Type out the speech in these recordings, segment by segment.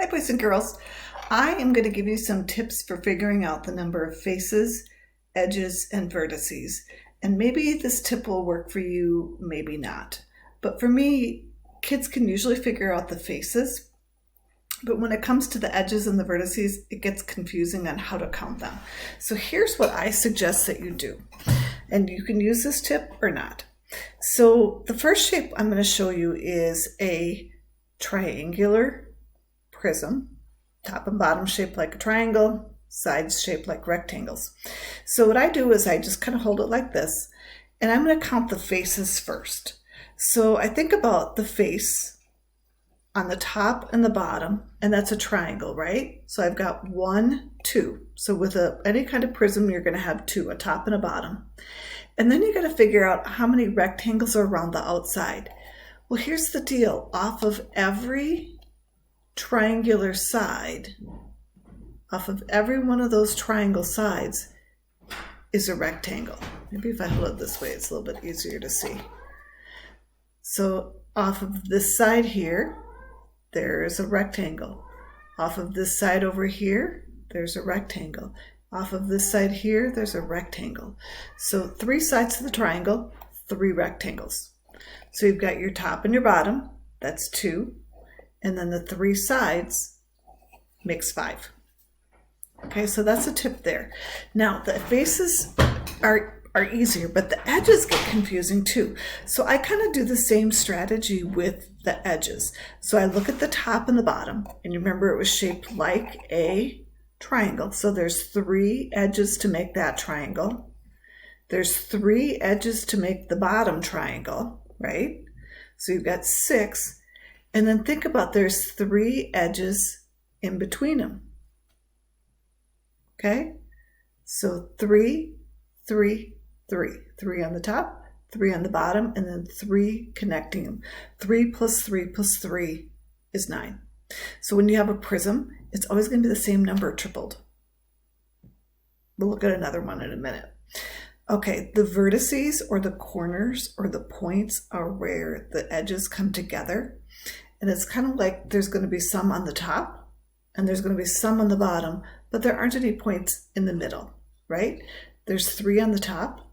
Hi boys and girls. I am going to give you some tips for figuring out the number of faces, edges, and vertices. And maybe this tip will work for you, maybe not. But for me, kids can usually figure out the faces. But when it comes to the edges and the vertices, it gets confusing on how to count them. So here's what I suggest that you do. And you can use this tip or not. So the first shape I'm going to show you is a triangular prism, top and bottom shaped like a triangle, sides shaped like rectangles. So what I do is I just kind of hold it like this, and I'm going to count the faces first. So I think about the face on the top and the bottom, and that's a triangle, right? So I've got 1, 2. So with any kind of prism, you're going to have 2, a top and a bottom. And then you got to figure out how many rectangles are around the outside. Well, here's the deal. Off of every triangular side, off of every one of those triangle sides is a rectangle. Maybe if I hold it this way, it's a little bit easier to see. So off of this side here, there's a rectangle. Off of this side over here, there's a rectangle. Off of this side here, there's a rectangle. So 3 sides to the triangle, 3 rectangles. So you've got your top and your bottom, that's 2. And then the 3 sides makes 5. Okay, so that's a tip there. Now the faces are easier, but the edges get confusing too. So I kind of do the same strategy with the edges. So I look at the top and the bottom, and you remember it was shaped like a triangle. So there's 3 edges to make that triangle. There's 3 edges to make the bottom triangle, right? So you've got 6. And then think about there's 3 edges in between them. Okay? So 3, 3, 3. 3 on the top, 3 on the bottom, and then 3 connecting them. 3 plus 3 plus 3 is 9. So when you have a prism, it's always going to be the same number tripled. We'll look at another one in a minute. Okay, the vertices or the corners or the points are where the edges come together. And it's kind of like there's going to be some on the top and there's going to be some on the bottom, but there aren't any points in the middle, right? There's 3 on the top,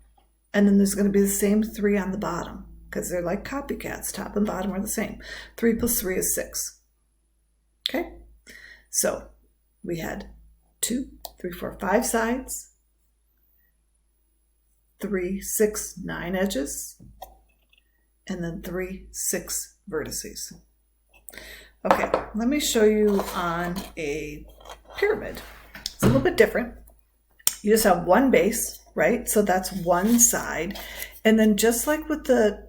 and then there's going to be the same 3 on the bottom because they're like copycats. Top and bottom are the same. 3 plus 3 is 6. Okay, so we had 2, 3, 4, 5 sides, 3, 6, 9 edges, and then 3, 6 vertices. Okay, let me show you on a pyramid. It's a little bit different. You just have one base, right? So that's one side. And then just like with the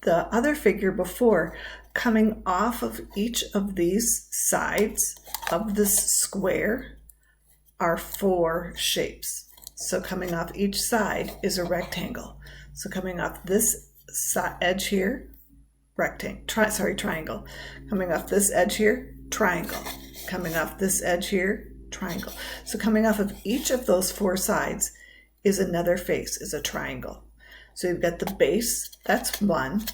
other figure before, coming off of each of these sides of this square are 4 shapes. So coming off each side is a rectangle. So coming off this edge here, triangle. Coming off this edge here, triangle. Coming off this edge here, triangle. So coming off of each of those 4 sides is another face, is a triangle. So you've got the base, that's 1,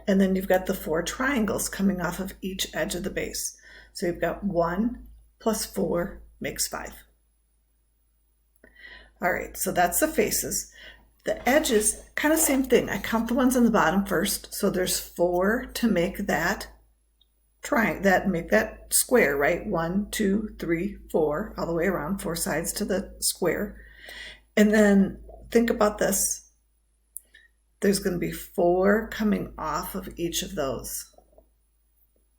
and then you've got the 4 triangles coming off of each edge of the base. So you've got 1 plus 4 makes 5. All right, so that's the faces. The edges, kind of same thing. I count the ones on the bottom first. So there's 4 to make that triangle, make that square, right? 1, 2, 3, 4, all the way around, 4 sides to the square. And then think about this. There's going to be 4 coming off of each of those.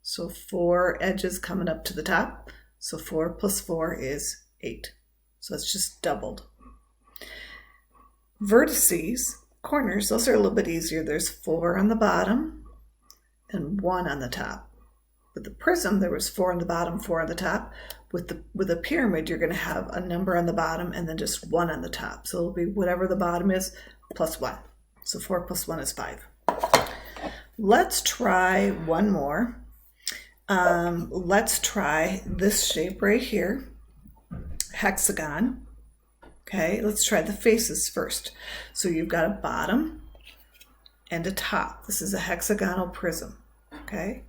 So 4 edges coming up to the top. So 4 plus 4 is 8. So it's just doubled. Vertices, corners, those are a little bit easier. There's 4 on the bottom and 1 on the top. With the prism, there was 4 on the bottom, 4 on the top. With a pyramid, you're going to have a number on the bottom and then just 1 on the top. So it'll be whatever the bottom is plus 1. So 4 plus 1 is 5. Let's try one more. Let's try this shape right here, hexagon. Okay, let's try the faces first. So you've got a bottom and a top. This is a hexagonal prism. Okay,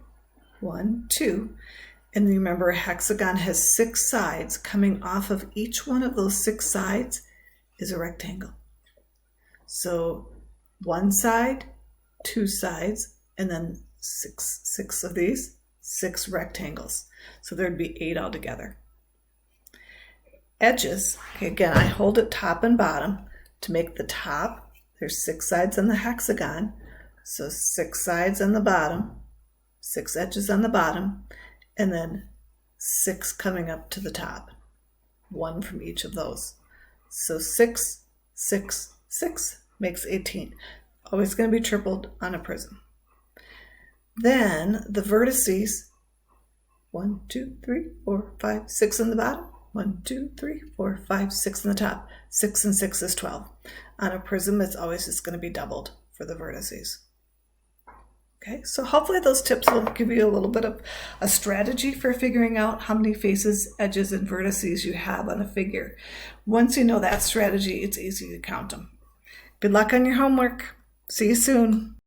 1, 2. And remember, a hexagon has 6 sides. Coming off of each one of those 6 sides is a rectangle. So 1 side, 2 sides, and then six of these, 6 rectangles. So there'd be 8 altogether. Edges, okay, again, I hold it top and bottom to make the top. There's 6 sides on the hexagon, so 6 sides on the bottom, 6 edges on the bottom, and then 6 coming up to the top, 1 from each of those. So 6, 6, 6 makes 18. Always going to be tripled on a prism. Then the vertices, 1, 2, 3, 4, 5, 6 on the bottom, 1, 2, 3, 4, 5, 6 on the top. 6 and 6 is 12. On a prism, it's always just going to be doubled for the vertices. Okay, so hopefully those tips will give you a little bit of a strategy for figuring out how many faces, edges, and vertices you have on a figure. Once you know that strategy, it's easy to count them. Good luck on your homework. See you soon.